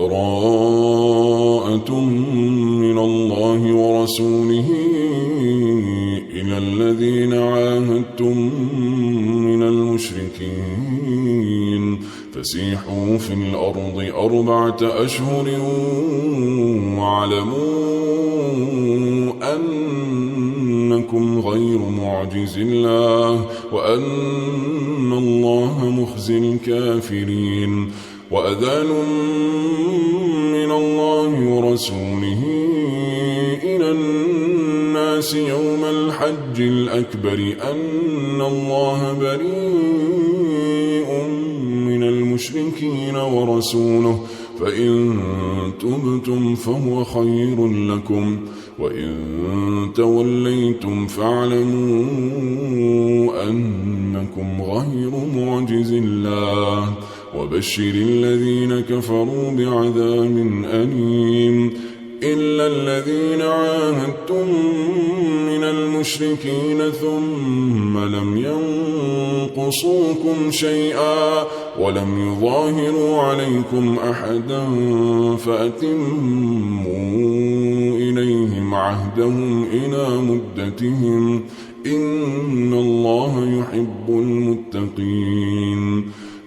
براءة من الله ورسوله إلى الذين عاهدتم من المشركين فسيحوا في الأرض 4 أشهر واعلموا أنكم غير معجز الله وأن الله مخزي الكافرين. وأذان من الله ورسوله إلى الناس يوم الحج الأكبر أن الله بريء من المشركين ورسوله فإن تبتم فهو خير لكم وإن توليتم فاعلموا أنكم غير معجز الله وبشر الذين كفروا بعذاب أليم. إلا الذين عاهدتم من المشركين ثم لم ينقصوكم شيئا ولم يظاهروا عليكم أحدا فأتموا إليهم عهدهم إلى مدتهم إن الله يحب المتقين.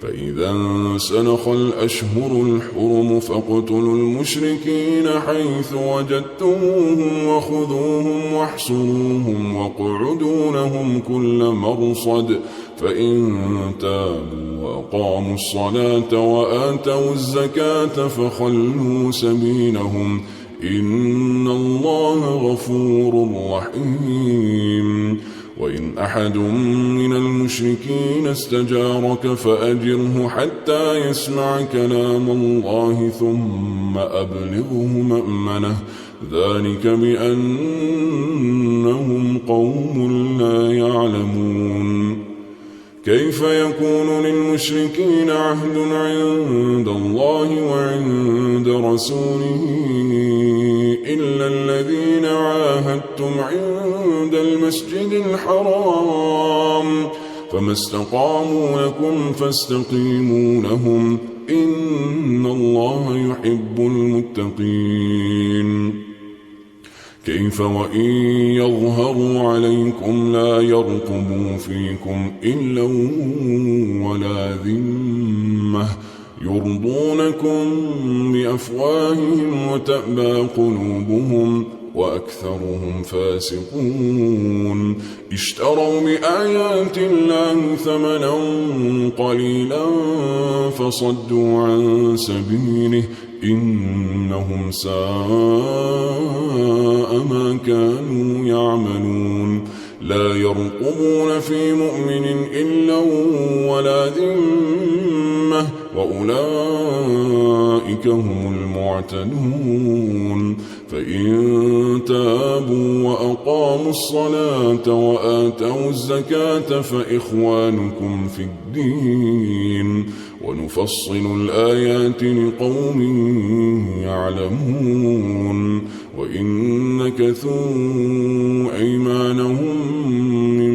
فإذا انسلخ الأشهر الحرم فاقتلوا المشركين حيث وجدتموهم وخذوهم واحصروهم واقعدوا لهم كل مرصد فإن تابوا وأقاموا الصلاة وآتوا الزكاة فخلوا سبيلهم إن الله غفور رحيم. وإن أحد من المشركين استجارك فأجره حتى يسمع كلام الله ثم أبلغه مأمنه ذلك بأنهم قوم لا يعلمون. كيف يكون للمشركين عهد عند الله وعند رسوله إلا الذين عاهدتم عند المسجد الحرام فما استقاموا لكم فاستقيموا لهم إن الله يحب المتقين. كيف وإن يظهروا عليكم لا يرقبوا فيكم إلا ولا ذمة يرضونكم بأفواههم وتأبى قلوبهم وأكثرهم فاسقون. اشتروا بآيات الله ثمنا قليلا فصدوا عن سبيله إنهم ساء ما كانوا يعملون. لا يرقبون في مؤمن إلا ولا ذمة وأولئك هم المعتدون. فإن تابوا وأقاموا الصلاة وآتوا الزكاة فإخوانكم في الدين ونفصل الآيات لقوم يعلمون. وإن نكثوا أيمانهم من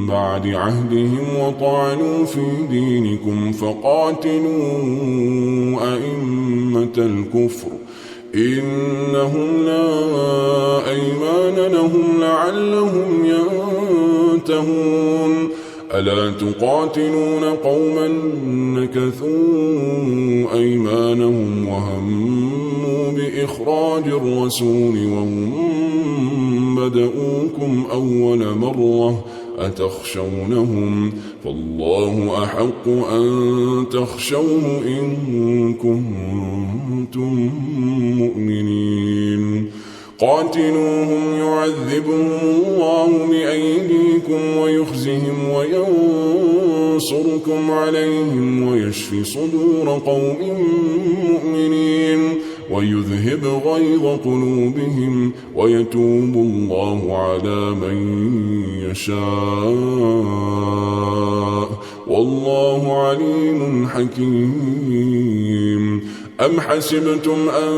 بعد عهدهم وطعنوا في دينكم فقاتلوا أئمة الكفر إنهم لا أيمان لهم لعلهم ينتهون. ألا تقاتلون قوما نكثوا أيمانهم وهموا بإخراج الرسول وهم بدؤوكم أول مرة أتخشونهم فالله أحق أن تخشوه إن كنتم مؤمنين. قاتلوهم يعذبهم الله بأيديكم ويخزهم وينصركم عليهم ويشفي صدور قوم مؤمنين ويذهب غيظ قلوبهم ويتوب الله على من يشاء والله عليم حكيم. أم حسبتم أن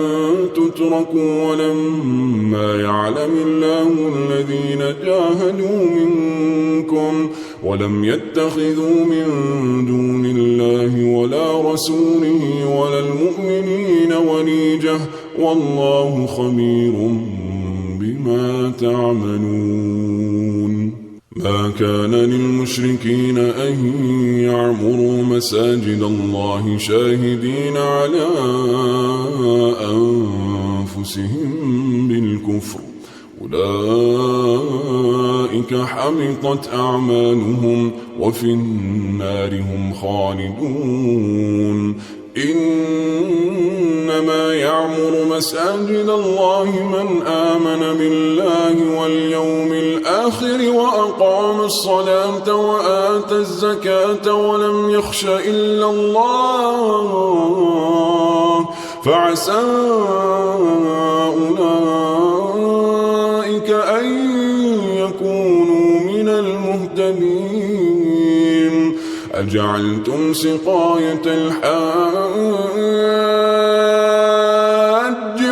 تتركوا ولما يعلم الله الذين جاهدوا منكم ولم يتخذوا من دون الله ولا رسوله ولا المؤمنين وليجة والله خبير بما تعملون. ما كان للمشركين أن يعمروا مساجد الله شاهدين على أنفسهم بالكفر أولئك حبطت أعمالهم وفي النار هم خالدون. إنما يعمر مساجد الله من آمن بالله واليوم الآخر وأقام الصلاة وآتى الزكاة ولم يخش إلا الله فعسى أولئك أن يكونوا من المهتدين. أجعلتم سقاية الحاج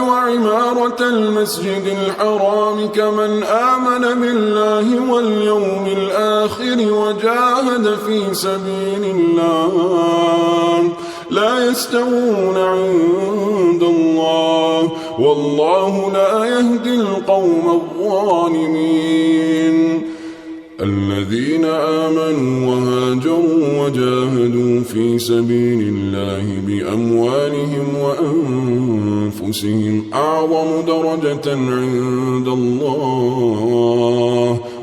وعمارة المسجد الحرام كمن آمن بالله واليوم الآخر وجاهد في سبيل الله لا يستوون عند الله والله لا يهدي القوم الظالمين. الذين آمنوا وهاجروا وجاهدوا في سبيل الله بأموالهم وأنفسهم أعظم درجة عند الله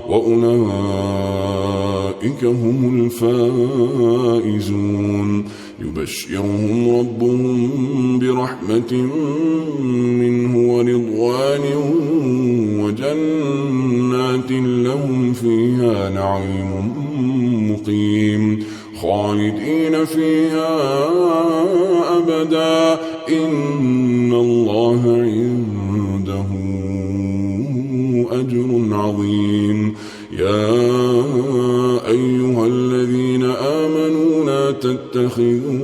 وأولئك هم الفائزون. يبشرهم ربهم برحمة منه ورضوان وجنات لهم فيها نعيم مقيم خالدين فيها أبدا إن الله عنده أجر عظيم. يا أيها الذين آمنوا لا تتخذوا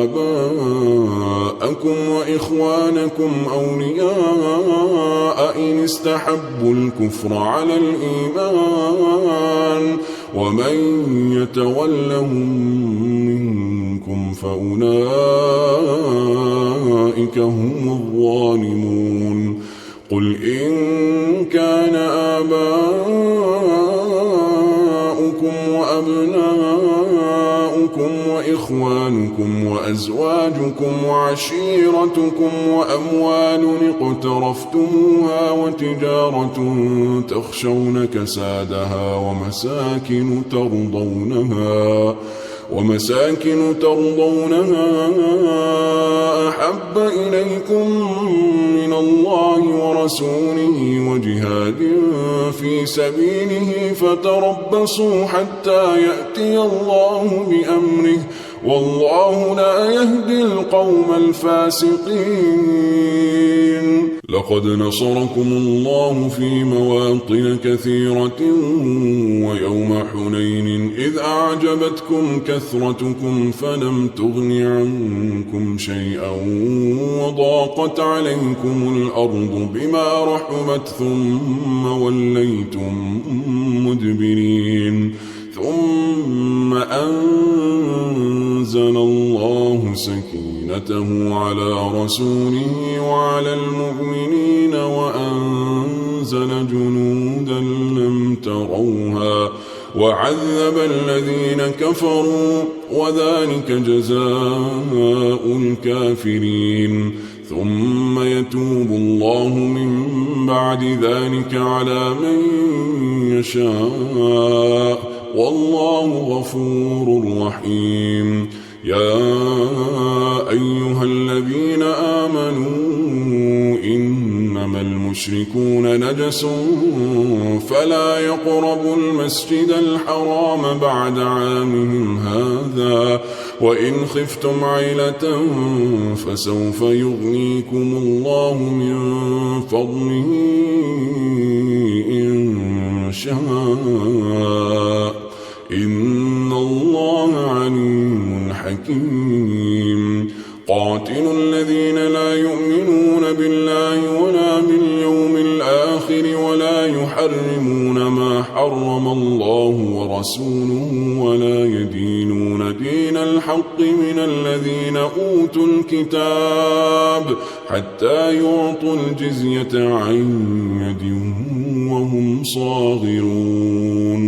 آباءكم وإخوانكم أولياء إن استحبوا الكفر على الإيمان ومن يتولهم منكم فأولئك هم الظالمون. قل إن كان آباؤكم وأبناؤكم وإخوانكم وأزواجكم وعشيرتكم وأموال اقترفتموها وتجارة تخشون كسادها ومساكن ترضونها أحب إليكم من الله ورسوله وجهاد في سبيله فتربصوا حتى يأتي الله بأمره والله لا يهدي القوم الفاسقين. لقد نصركم الله في مواطن كثيرة ويوم حنين إذ أعجبتكم كثرتكم فلم تغن عنكم شيئا وضاقت عليكم الأرض بما رحبت ثم وليتم مدبرين. ثم أنزل الله سكينته على رسوله وعلى المؤمنين وأنزل جنودا لم تروها وعذب الذين كفروا وذلك جزاء الكافرين. ثم يتوب الله من بعد ذلك على من يشاء والله غفور رحيم. يا أيها الذين آمنوا إنما المشركون نجس فلا يقربوا المسجد الحرام بعد عامهم هذا وإن خفتم عيلة فسوف يغنيكم الله من فضله إن شاء إن الله عليم حكيم. قاتلوا الذين لا يؤمنون بالله ولا باليوم الآخر ولا يحرمون ما حرم الله ورسوله ولا يدينون دين الحق من الذين أوتوا الكتاب حتى يعطوا الجزية عن يد وهم صاغرون.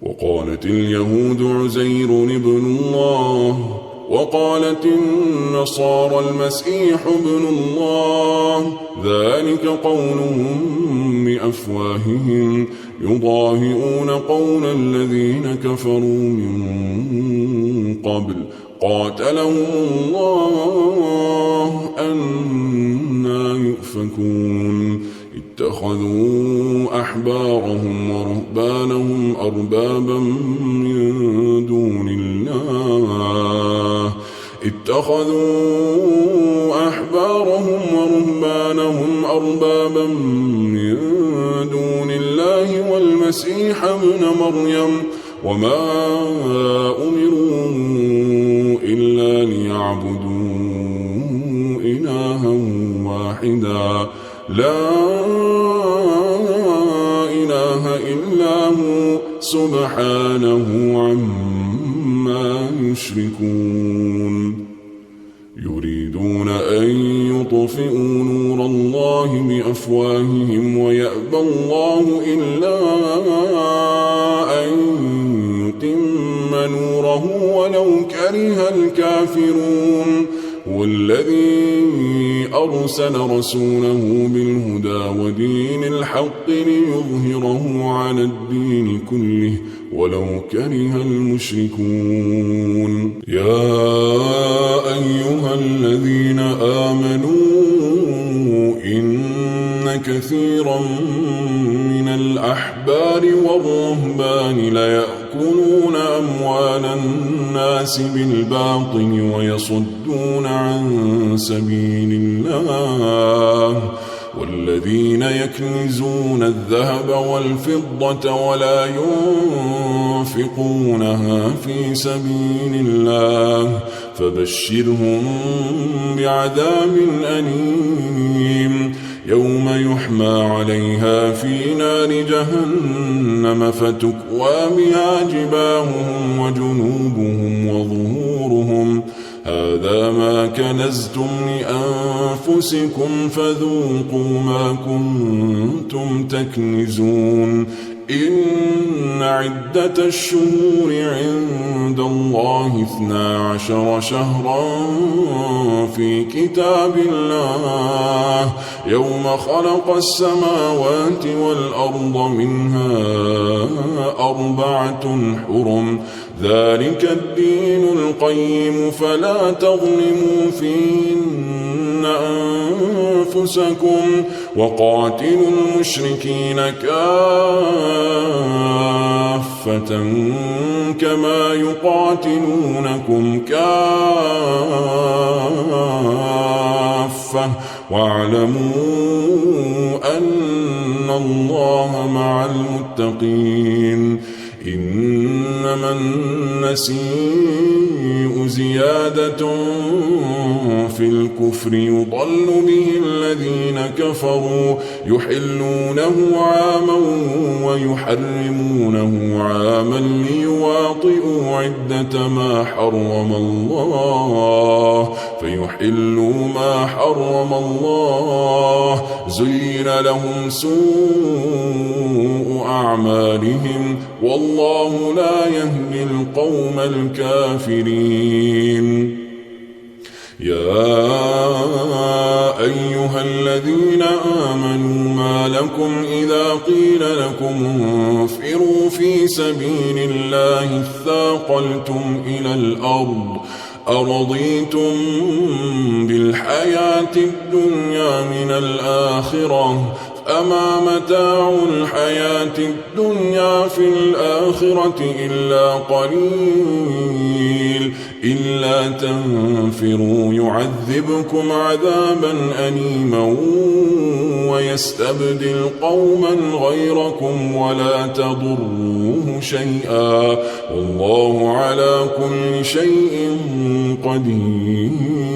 وقالت اليهود عزير ابن الله وقالت النصارى المسيح ابن الله ذلك قولهم بأفواههم يضاهئون قول الذين كفروا من قبل قاتلهم الله أنى يؤفكون. اتخذوا أحبارهم ورهبانهم أربابا من دون الله والمسيح ابن مريم وما أمروا إلا ليعبدوا إلها واحدا لا إله إلا هو سبحانه عما يشركون. يريدون أن يطفئوا نور الله بأفواههم ويأبى الله إلا أن يتم نوره ولو كره الكافرون. والذي أرسل رسوله بالهدى ودين الحق ليظهره على الدين كله ولو كره المشركون. يا أيها الذين آمنوا إن كثيرا من الأحبار والرهبان ليأكلون أموال الناس بالباطل ويصدون عن سبيل الله والذين يكنزون الذهب والفضة ولا ينفقونها في سبيل الله فبشرهم بعذاب أليم يوم يحمى عليها في نار جهنم فتكوى بها جباههم وجنوبهم وظهورهم هذا ما كنزتم لأنفسكم فذوقوا ما كنتم تكنزون. إن عدة الشهور عند الله 12 شهرا في كتاب الله يوم خلق السماوات والأرض منها 4 حرم ذلك الدين القيم فلا تظلموا فيهن أنفسكم وقاتلوا المشركين كافة كما يقاتلونكم كافة واعلموا أن الله مع المتقين. إنما النسيء زيادة في الكفر يضل به الذين كفروا يحلونه عاما ويحرمونه عاما ليواطئوا عدة ما حرم الله فيحلوا ما حرم الله زين لهم سوء أعمالهم والله لا يهدي القوم الكافرين. يا أيها الذين آمنوا ما لكم إذا قيل لكم انفروا في سبيل الله اثاقلتم إلى الأرض أرضيتم بالحياة الدنيا من الآخرة أما متاع الحياة الدنيا في الآخرة إلا قليل إلا تنفروا يعذبكم عذابا أليما ويستبدل قوما غيركم ولا تضروه شيئا والله على كل شيء قدير.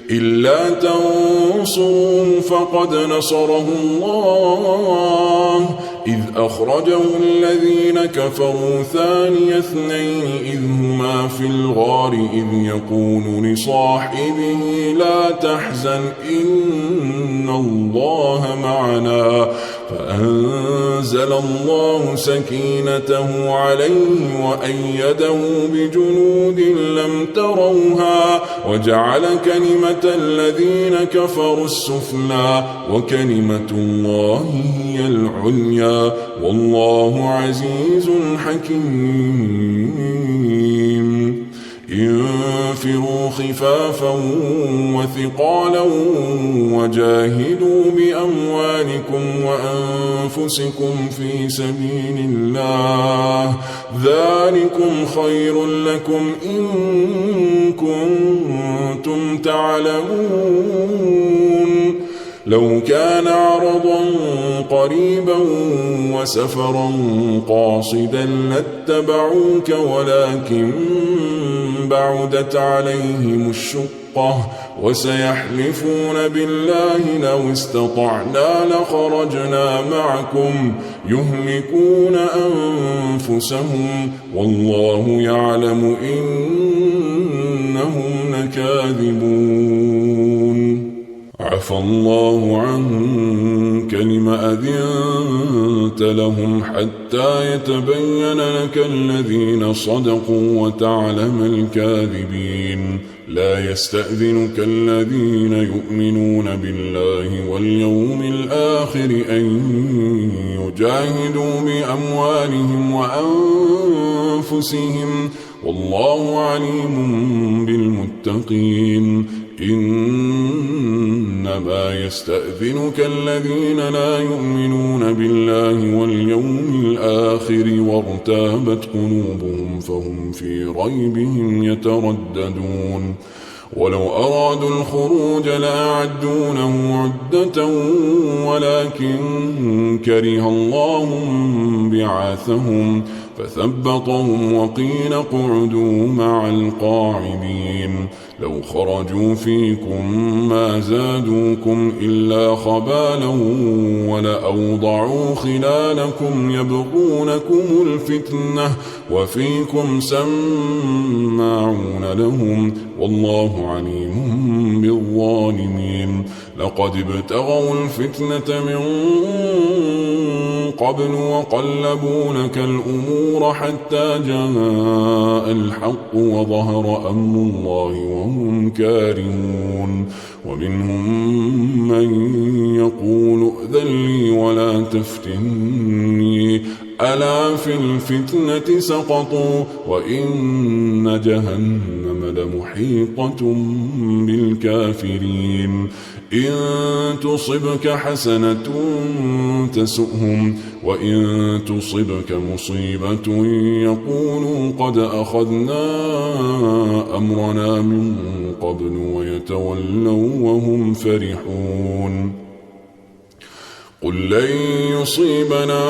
إلا تنفروا تنصروه فقد نصره الله إذ أخرجه الذين كفروا ثاني اثنين إذ هما في الغار إذ يقول لصاحبه لا تحزن إن الله معنا فأنزل الله سكينته عليه وأيده بجنود لم تروها وجعل كلمة الذين كفروا السفلى وكلمة الله هي العليا والله عزيز حكيم انفروا خفافا وثقالا وجاهدوا بأموالكم وأنفسكم في سبيل الله ذلكم خير لكم إن كنتم تعلمون لو كان عرضا قريبا وسفرا قاصدا لاتبعوك ولكن بعدت عليهم الشقة وسيحلفون بالله لو استطعنا لخرجنا معكم يهلكون أنفسهم والله يعلم إنهم لكاذبون عفى الله عنك لم أذنت لهم حتى يتبين لك الذين صدقوا وتعلم الكاذبين لا يستأذنك الذين يؤمنون بالله واليوم الآخر أن يجاهدوا بأموالهم وأنفسهم والله عليم بالمتقين إنما يستأذنك الذين لا يؤمنون بالله واليوم الآخر وارتابت قلوبهم فهم في ريبهم يترددون ولو أرادوا الخروج لأعدونه عدة ولكن كره الله بعاثهم فثبطهم وقيل اقعدوا مع القاعدين لو خرجوا فيكم ما زادوكم إلا خبالا ولأوضعوا خلالكم يبغونكم الفتنة وفيكم سماعون لهم والله عليم بالظالمين لقد ابتغوا الفتنة من قبل وقلبوا لك الأمور حتى جاء الحق وظهر أمر الله وهم كارهون ومنهم من يقول ائذن لي ولا تفتني ألا في الفتنة سقطوا وإن جهنم لمحيطة بالكافرين إن تصبك حسنة تسؤهم وإن تصبك مصيبة يقولوا قد أخذنا أمرنا من قبل ويتولوا وهم فرحون قل لن يصيبنا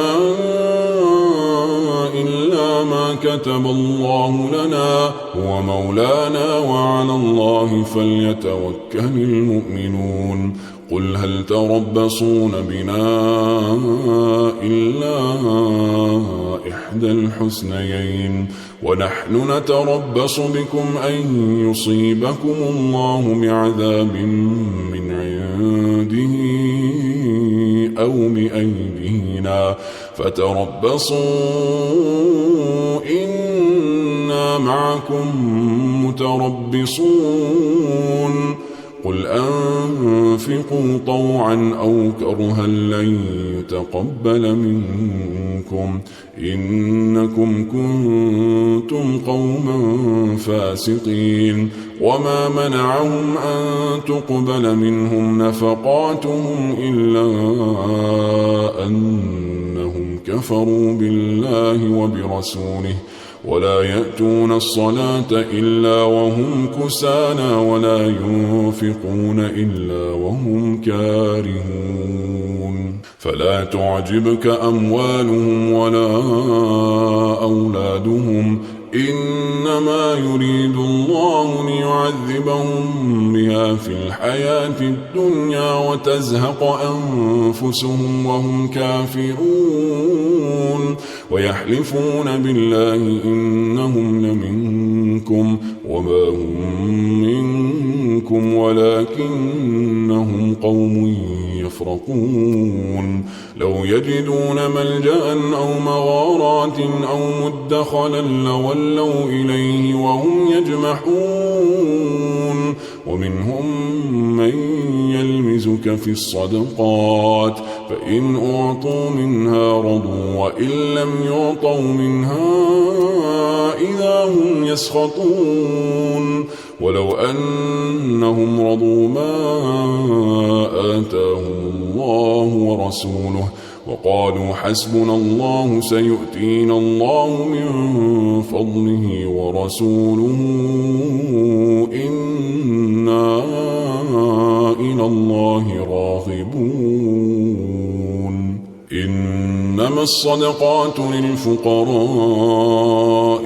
إلا ما كتب الله لنا هو مولانا وعلى الله فليتوكل المؤمنون قل هل تربصون بنا إلا إحدى الحسنيين ونحن نتربص بكم أن يصيبكم الله بعذاب من عنده أو بأيدينا فتربصوا إنا معكم متربصون قل أنفقوا طوعا أو كرها لن يتقبل منكم إنكم كنتم قوما فاسقين وما منعهم أن تقبل منهم نفقاتهم إلا أنهم كفروا بالله وبرسوله ولا يأتون الصلاة إلا وهم كسالى ولا ينفقون إلا وهم كارهون فلا تعجبك أموالهم ولا أولادهم إنما يريد الله ليعذبهم بها في الحياة الدنيا وتزهق أنفسهم وهم كافرون ويحلفون بالله إنهم لمنكم وما هم منكم ولكنهم قوم يفرقون لو يجدون ملجأ أو مغارات أو مدخلا لولوا إليه وهم يجمحون ومنهم من يلمزك في الصدقات فإن أعطوا منها رضوا وإن لم يعطوا منها إذا هم يسخطون ولو أنهم رضوا ما آتاهم الله ورسوله وقالوا حسبنا الله سيؤتينا الله من فضله ورسوله إنا إلى الله راغبون إنما الصدقات للفقراء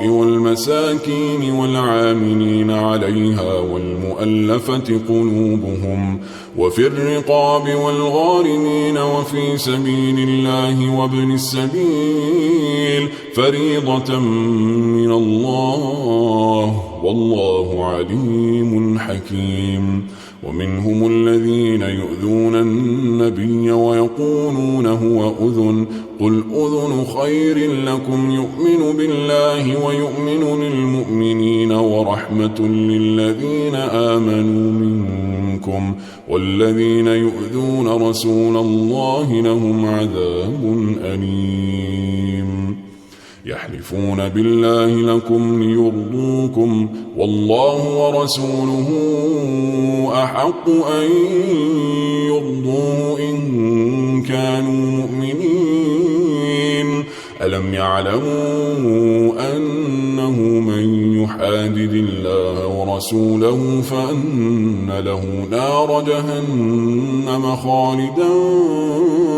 والمساكين والعاملين عليها والمؤلفة قلوبهم وفي الرقاب والغارمين وفي سبيل الله وابن السبيل فريضة من الله والله عليم حكيم ومنهم الذين يؤذون النبي ويقولون هو أذن قل أذن خير لكم يؤمن بالله ويؤمن للمؤمنين ورحمة للذين آمنوا منكم والذين يؤذون رسول الله لهم عذاب أليم يحلفون بالله لكم ليرضوكم والله ورسوله أحق أن يرضوه إن كانوا مؤمنين ألم يعلموا أنه من يحادد الله ورسوله فأن له نار جهنم خالدا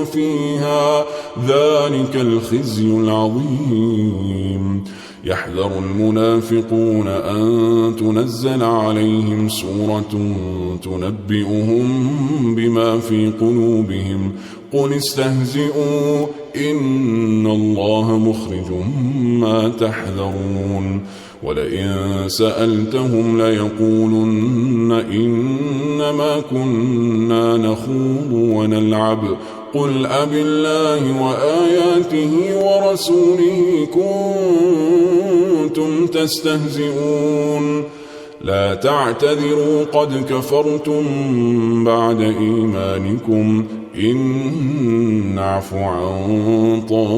فيها ذلك الخزي العظيم يحذر المنافقون أن تنزل عليهم سورة تنبئهم بما في قلوبهم قل استهزئوا إن الله مخرج ما تحذرون ولئن سألتهم ليقولن إنما كنا نخوض ونلعب قل أب الله وآياته ورسوله كنتم تستهزئون لا تعتذروا قد كفرتم بعد إيمانكم إن نعف عن طائفة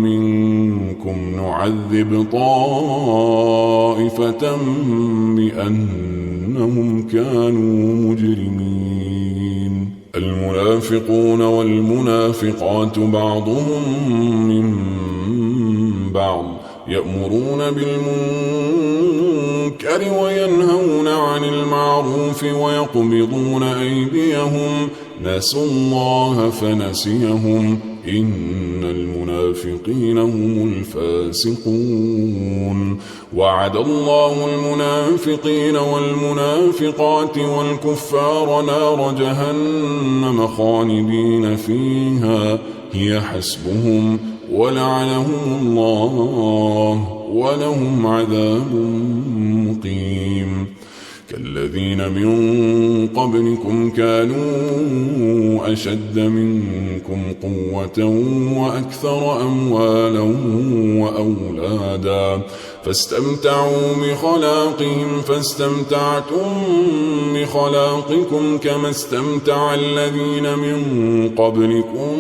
منكم نعذب طائفة بأنهم كانوا مجرمين المنافقون والمنافقات بعضهم من بعض يأمرون بالمنكر وينهون عن المعروف ويقبضون أيديهم نسوا الله فنسيهم إن المنافقين هم الفاسقون وعد الله المنافقين والمنافقات والكفار نار جهنم خالدين فيها هي حسبهم ولعنهم الله ولهم عذاب مقيم كالذين من قبلكم كانوا أشد منكم قوة وأكثر أموالا وأولادا فاستمتعوا بخلاقهم فاستمتعتم بخلاقكم كما استمتع الذين من قبلكم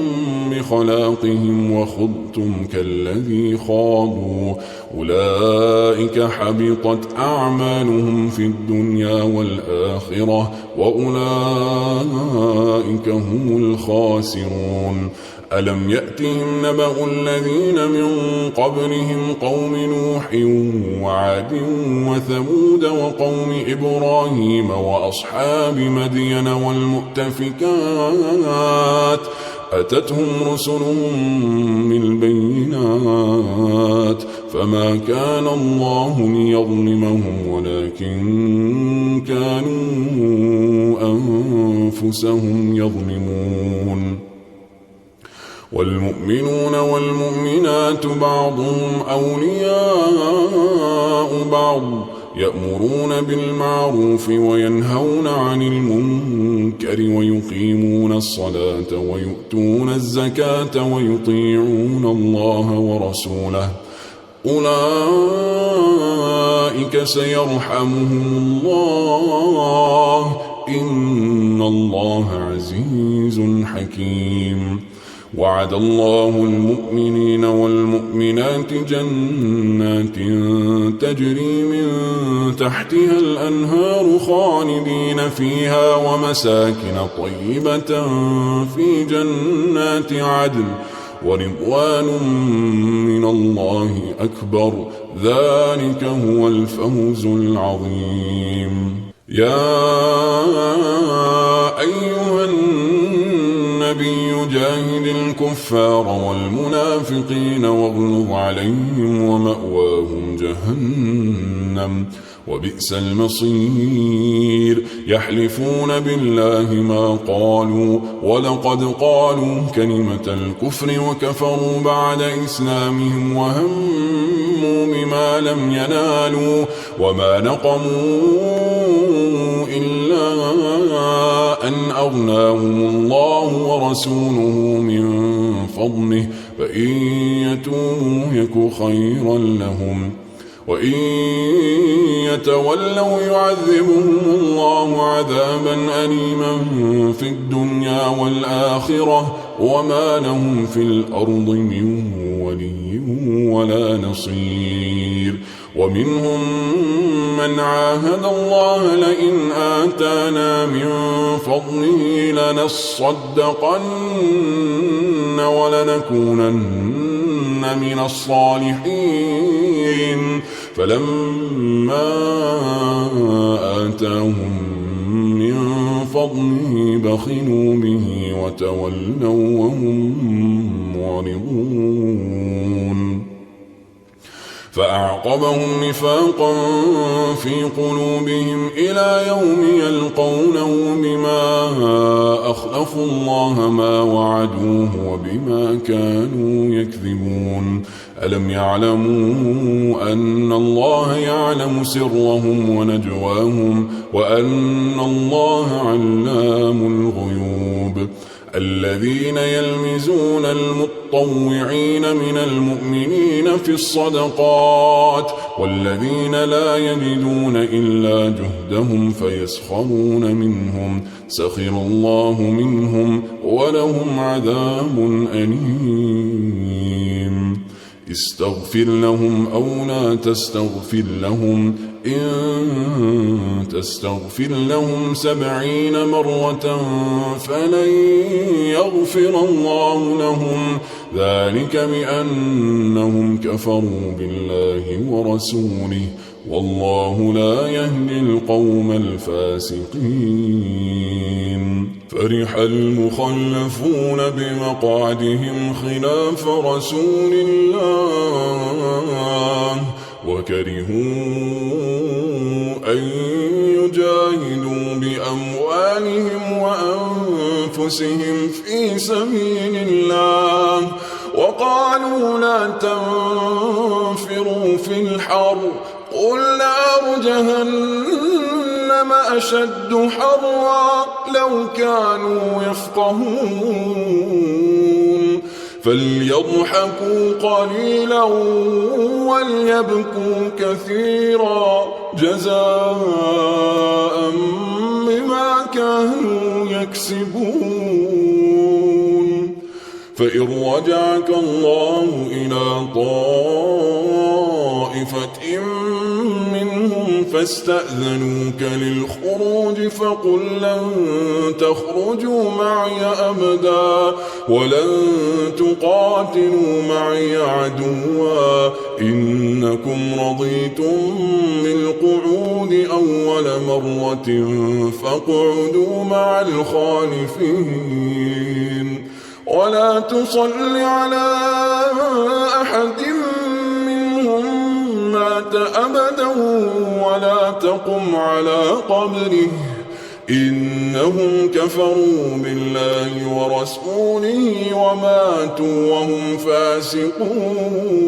بخلاقهم وخضتم كالذي خاضوا أولئك حبطت أعمالهم في الدنيا والآخرة وأولئك هم الخاسرون ألم يأتهم نبأ الذين من قبلهم قوم نوح وعاد وثمود وقوم إبراهيم وأصحاب مدين والمؤتفكات أتتهم رسلهم بالبينات فما كان الله ليظلمهم ولكن كانوا أنفسهم يظلمون. والمؤمنون والمؤمنات بعضهم أولياء بعض يأمرون بالمعروف وينهون عن المنكر ويقيمون الصلاة ويؤتون الزكاة ويطيعون الله ورسوله أولئك سيرحمهم الله إن الله عزيز حكيم. وعد الله المؤمنين والمؤمنات جنات تجري من تحتها الأنهار خالدين فيها ومساكن طيبة في جنات عدن ورضوان من الله أكبر ذلك هو الفوز العظيم. يا أيها النبي جاهد الكفار والمنافقين واغلظ عليهم ومأواهم جهنم وبئس المصير. يحلفون بالله ما قالوا ولقد قالوا كلمة الكفر وكفروا بعد إسلامهم وهموا بما لم ينالوا وما نقموا إلا أن أغناهم الله ورسوله من فضله فإن يتوبوا يك خيرا لهم وإن يتولوا يعذبهم الله عذابا أليما في الدنيا والآخرة وما لهم في الأرض من ولي ولا نصير. ومنهم من عاهد الله لئن آتانا من فضله لنصدقن ولنكونن من الصالحين فلما آتاهم من فضله بخلوا به وتولوا وهم معرضون. فأعقبهم نفاقا في قلوبهم إلى يوم يلقونه بما أخلفوا الله ما وعدوه وبما كانوا يكذبون. ألم يعلموا أن الله يعلم سرهم ونجواهم وأن الله علام الغيوب. الذين يلمزون المطوعين من المؤمنين في الصدقات والذين لا يجدون إلا جهدهم فيسخرون منهم سخر الله منهم ولهم عذاب أليم. استغفر لهم أو لا تستغفر لهم إن تستغفر لهم 70 مرة فلن يغفر الله لهم ذلك بأنهم كفروا بالله ورسوله والله لا يهدي القوم الفاسقين. فرح المخلفون بمقعدهم خلاف رسول الله وكرهوا أن يجاهدوا بأموالهم وأنفسهم في سبيل الله وقالوا لا تنفروا في الحر قل نار جهنم أشد حرا لو كانوا يفقهون. فليضحكوا قليلا وليبكوا كثيرا جزاء بما كانوا يكسبون. فإن رجعك الله إلى طائفة منهم فاستأذنوك للخروج فقل لن تخرجوا معي أبدا ولن تقاتلوا معي عدوا إنكم رضيتم بالقعود أول مرة فاقعدوا مع الخالفين. ولا تصل على أحد منهم مات أبدا ولا تقم على قبره إنهم كفروا بالله ورسوله وماتوا وهم فاسقون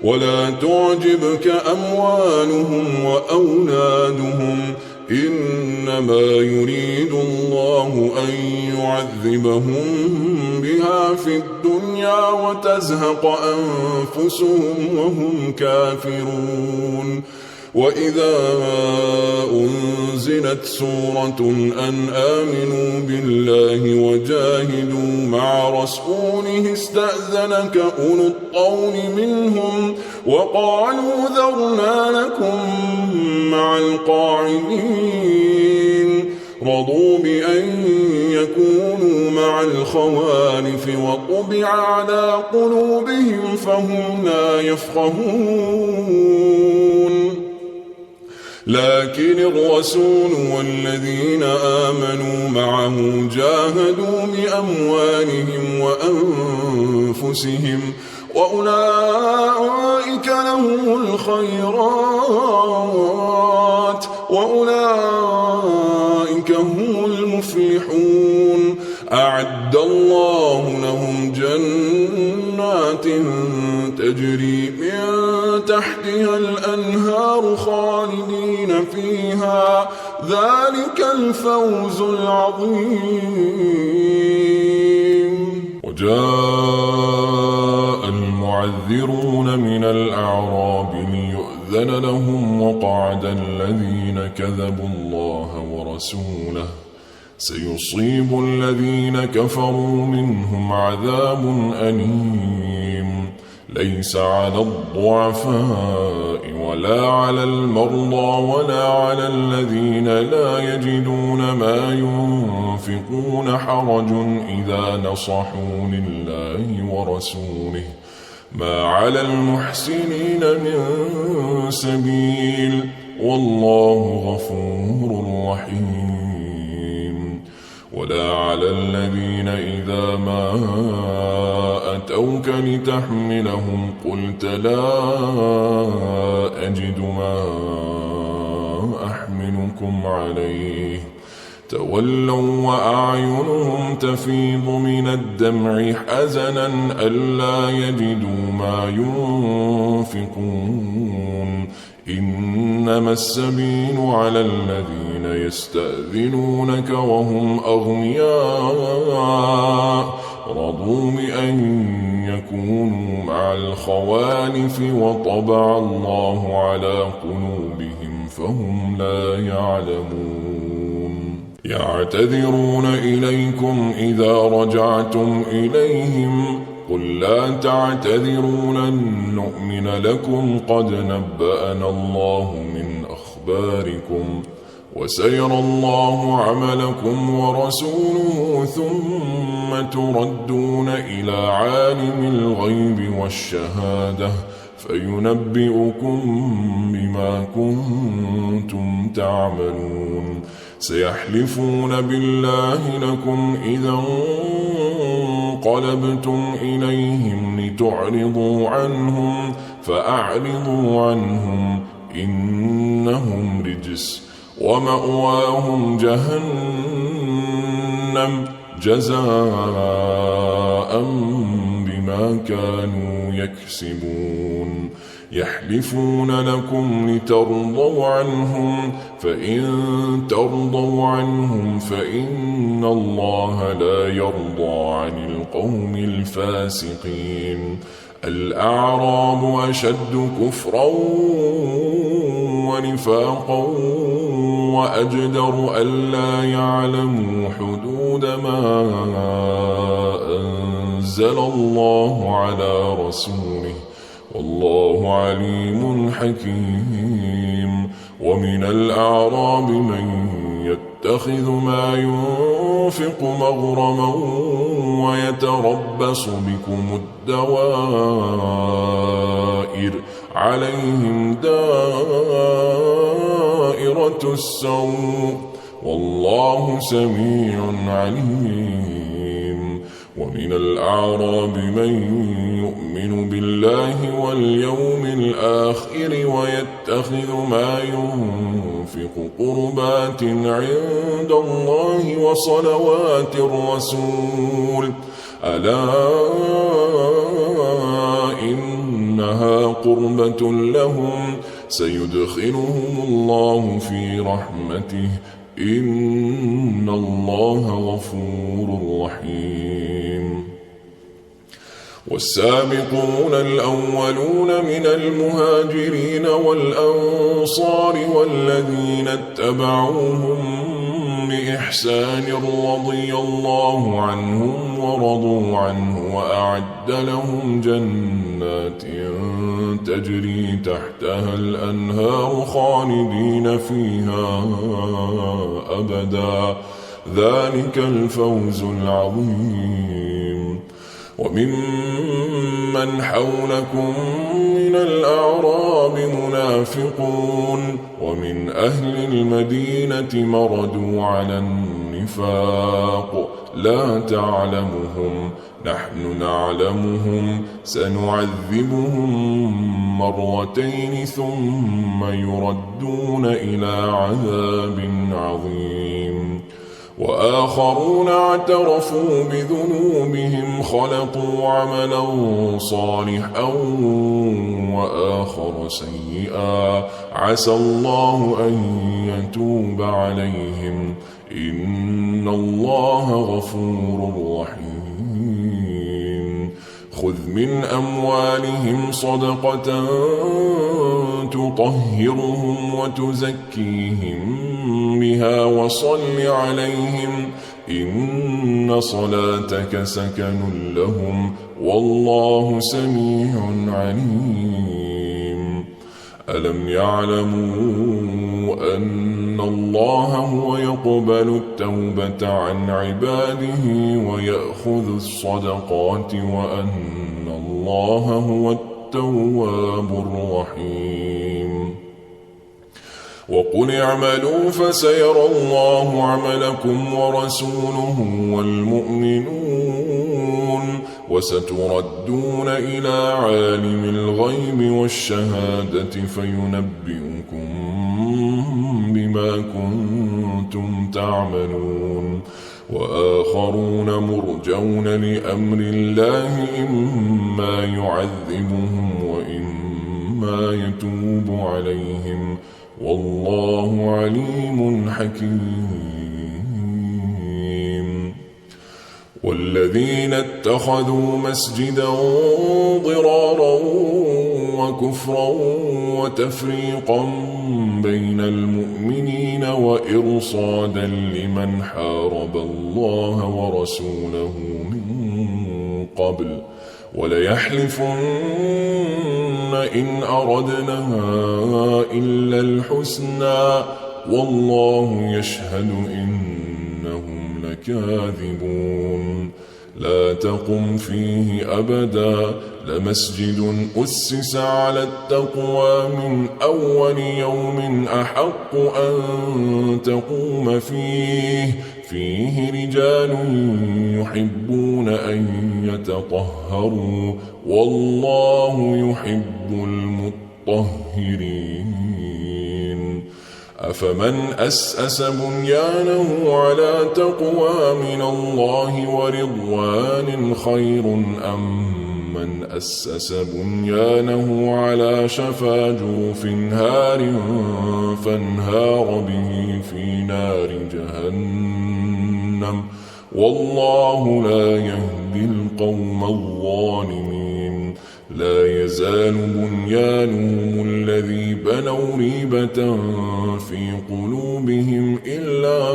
ولا تعجبك أموالهم وأولادهم إنما يريد الله أن يعذبهم بها في الدنيا وتزهق أنفسهم وهم كافرون وإذا أنزلت سورة أن آمنوا بالله وجاهدوا مع رسوله استأذنك أولو الطول منهم وقالوا ذرنا لكم مع القاعدين رضوا بأن يكونوا مع الخوالف وطبع على قلوبهم فهم لا يفقهون لكن الرسول والذين آمنوا معه جاهدوا بأموالهم وأنفسهم وأولئك لهم الخيرات وأولئك هم المفلحون أعد الله لهم جنات تجري من تحتها الأنهار خالدين فيها ذلك الفوز العظيم وجاء المعذرون من الأعراب ليؤذن لهم وقعد الذين كذبوا الله ورسوله سيصيب الذين كفروا منهم عذاب أليم ليس على الضعفاء ولا على المرضى ولا على الذين لا يجدون ما ينفقون حرج إذا نصحوا لله ورسوله ما على المحسنين من سبيل والله غفور رحيم ولا على الذين إذا ما أتوك لتحملهم قلت لا أجد ما أحملكم عليه تولوا وأعينهم تفيض من الدمع حزنا ألا يجدوا ما ينفقون إنما السبيل على الذين يستأذنونك وهم أغنياء رضوا بأن يكونوا مع الخوالف وطبع الله على قلوبهم فهم لا يعلمون يعتذرون إليكم إذا رجعتم إليهم قل لا تعتذروا لن نؤمن لكم قد نبأنا الله من أخباركم وسيرى الله عملكم ورسوله ثم تردون إلى عالم الغيب والشهادة فينبئكم بما كنتم تعملون سيحلفون بالله لكم إذا انقلبتم إليهم لتعرضوا عنهم فأعرضوا عنهم إنهم رجس ومأواهم جهنم جزاء بما كانوا يكسبون يحلفون لكم لترضوا عنهم فإن ترضوا عنهم فإن الله لا يرضى عن القوم الفاسقين الأعراب أشد كفرا ونفاقا وأجدر ألا يعلموا حدود ما أنزل الله على رسوله والله عليم حكيم ومن الأعراب من يتخذ ما ينفق مغرما ويتربص بكم الدوائر عليهم دائرة السوء والله سميع عليم ومن الأعراب من يؤمن بالله واليوم الآخر ويتخذ ما ينفق قربات عند الله وصلوات الرسول ألا إنها قربة لهم سيدخلهم الله في رحمته إن الله غفور رحيم والسابقون الأولون من المهاجرين والأنصار والذين اتبعوهم بإحسان رضي الله عنهم ورضوا عنه وأعد لهم جنات تجري تحتها الأنهار خالدين فيها أبدا ذلك الفوز العظيم وممن حولكم من الأعراب منافقون ومن أهل المدينة مردوا على النفاق لا تعلمهم نحن نعلمهم سنعذبهم مرتين ثم يردون إلى عذاب عظيم وآخرون اعترفوا بذنوبهم خلطوا عملا صالحا وآخر سيئا عسى الله أن يتوب عليهم إن الله غفور رحيم خذ من أموالهم صدقة تطهرهم وتزكيهم بها وصل عليهم إن صلاتك سكن لهم والله سميع عليم ألم يعلموا أن الله هو يقبل التوبة عن عباده ويأخذ الصدقات وأن الله هو التواب الرحيم وقل اعملوا فسيرى الله عملكم ورسوله والمؤمنون وستردون إلى عالم الغيب والشهادة فينبئكم بما كنتم تعملون وآخرون مرجون لأمر الله إما يعذبهم وإما يتوب عليهم والله عليم حكيم والذين اتخذوا مسجدا ضرارا وكفرا وتفريقا بين المؤمنين وإرصادا لمن حارب الله ورسوله من قبل وليحلفن إن أردنا إلا الحسنى والله يشهد إنهم لكاذبون لا تقم فيه أبدا لمسجد أسس على التقوى من أول يوم أحق أن تقوم فيه رجال يحبون أن يتطهروا والله يحب المطهرين أفمن أسس بنيانه على تقوى من الله ورضوان خير أم من أسس بنيانه على شفا جرف هار فانهار به في نار جهنم والله لا يهدي القوم الظالمين لا يزال بنيانهم الذي بنوا ريبة في قلوبهم إلا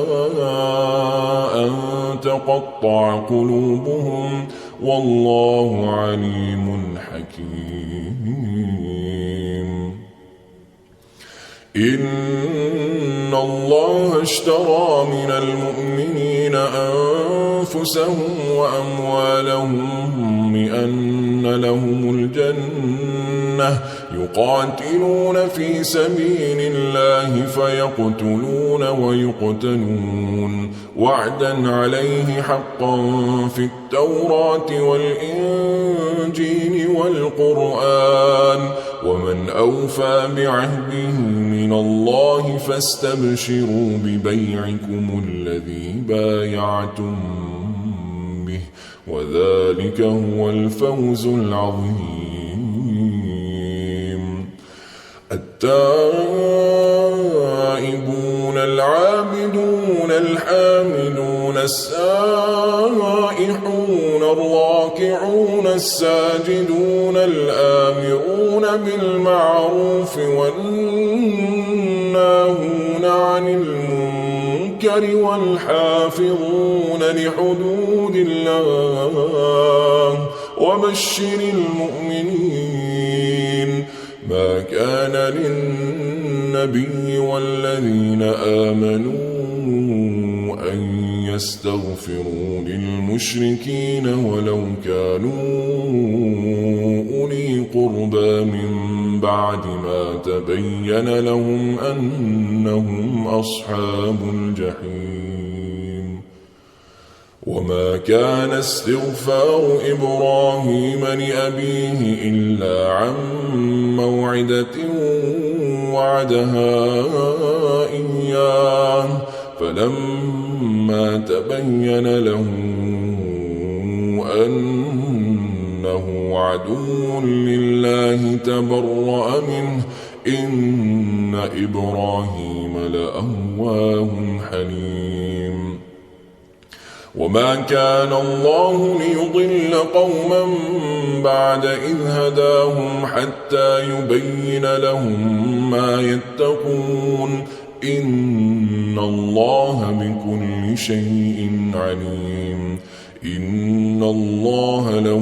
أن تقطع قلوبهم والله عليم حكيم إن الله اشترى من المؤمنين أنفسهم وأموالهم بأن لهم الجنة يقاتلون في سبيل الله فيقتلون ويقتلون وعدا عليه حقا في التوراة والإنجيل والقرآن ومن أوفى بعهده من الله فاستبشروا ببيعكم الذي بايعتم به وذلك هو الفوز العظيم. التائبون العابدون الحامدون السائحون الراكعون الساجدون الآمرون بالمعروف والناهون عن المنكر والحافظون لحدود الله وبشر المؤمنين. ما كان للنبي والذين آمنوا أن يستغفروا للمشركين ولو كانوا أولي قربى من بعد ما تبين لهم أنهم أصحاب الجحيم. وما كان استغفار إبراهيم لأبيه إلا عن موعدة وعدها إياه فلما تبين له أنه عدو لله تبرأ منه إن إبراهيم لأواه حليم. وما كان الله ليضل قوما بعد إذ هداهم حتى يبين لهم ما يتقون إن الله بكل شيء عليم. إن الله له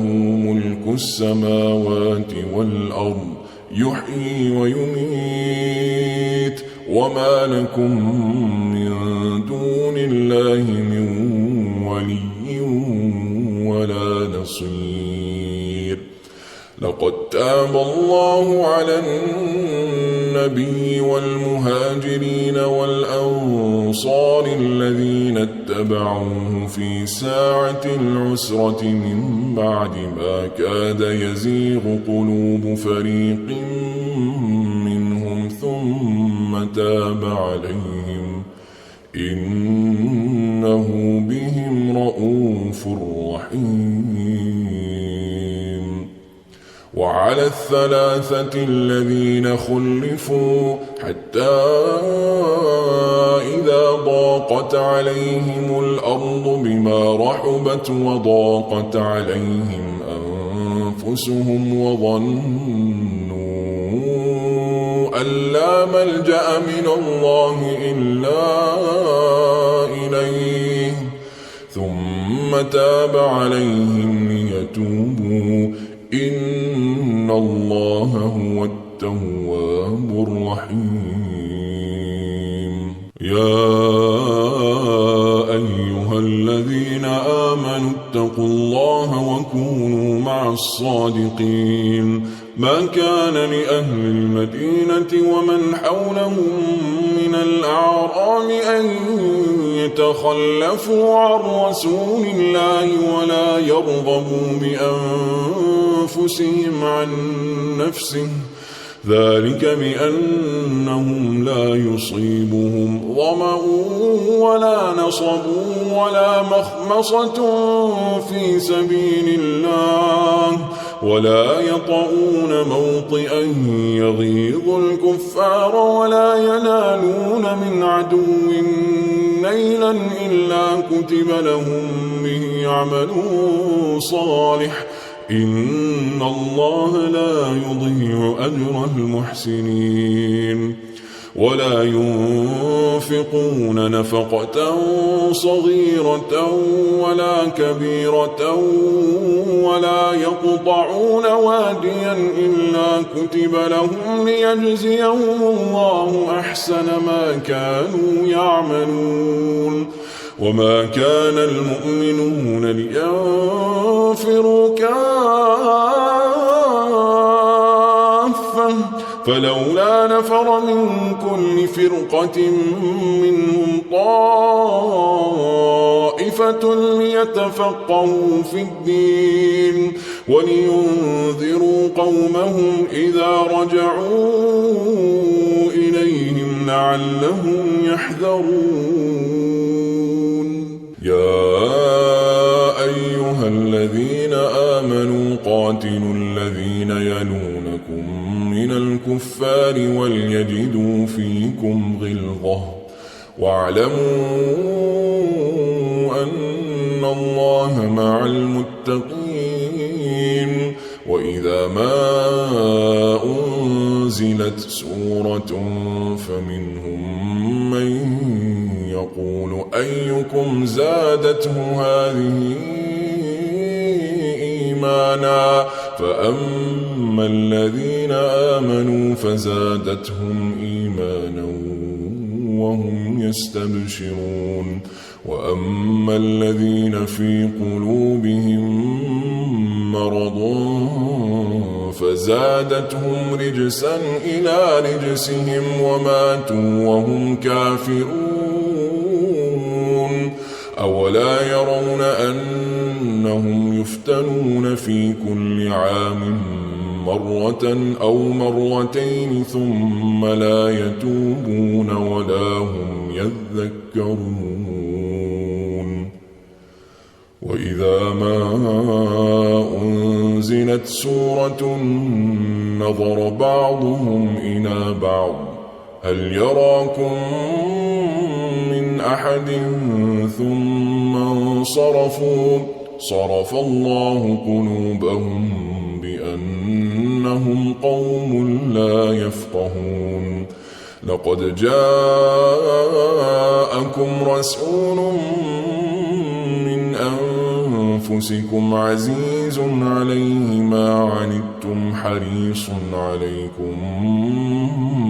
ملك السماوات والأرض يحيي ويميت وما لكم من دون الله من ولي ولا نصير. لقد تاب الله على النبي والمهاجرين والأنصار الذين اتبعوه في ساعة العسرة من بعد ما كاد يزيغ قلوب فريق منهم ثم تاب عليهم إنه بهم رءوف رحيم. وعلى الثلاثة الذين خلفوا حتى إذا ضاقت عليهم الأرض بما رحبت وضاقت عليهم أنفسهم وظنوا أن لا ملجأ من الله إلا إليه ثم تاب عليهم ليتوبوا إن الله هو التواب الرحيم. يا أيها الذين آمنوا اتقوا الله وكونوا مع الصادقين. ما كان لأهل المدينة ومن حولهم من الأعراب أن يتخلفوا عن رسول الله ولا يرغبوا بأنفسهم عن نفسه ذلك بأنهم لا يصيبهم ظمأ ولا نصب ولا مخمصة في سبيل الله ولا يطؤون موطئا يغيظ الكفار ولا ينالون من عدو نيلا إلا كتب لهم به عمل صالح إن الله لا يضيع أجر المحسنين. ولا ينفقون نفقة صغيرة ولا كبيرة ولا يقطعون واديا إلا كتب لهم ليجزيهم الله أحسن ما كانوا يعملون. وما كان المؤمنون لينفروا كافة فلولا نفر من كل فرقة منهم طائفة ليتفقهوا في الدين ولينذروا قومهم إذا رجعوا إليهم لعلهم يحذرون. يا أيها الذين آمنوا قاتلوا الذين يلونكم من الكفار وليجدوا فيكم غلظة واعلموا أن الله مع المتقين. وإذا ما أنزلت سورة فمنهم من يقول أيكم زادته هذه إيمانا فأما الذين آمنوا فزادتهم إيمانا وهم يستبشرون وأما الذين في قلوبهم مرض فزادتهم رجسا إلى رجسهم وماتوا وهم كافرون. أولا يرون أنهم يفتنون في كل عام مرة أو مرتين ثم لا يتوبون ولا هم يذكرون. وإذا ما أنزلت سورة نظر بعضهم إلى بعض هل يراكم من أحد ثم انصرفوا صرف الله قلوبهم بأنهم قوم لا يفقهون. لقد جاءكم رسول من أنفسكم عزيز عليه ما عنتم حريص عليكم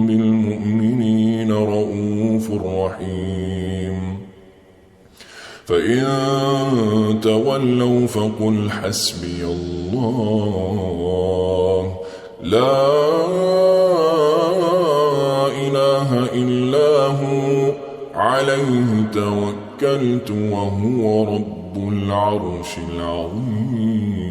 بالمؤمنين رؤوف رحيم. فإن تولوا فقل حسبي الله لا إله إلا هو عليه توكلت وهو رب العرش العظيم.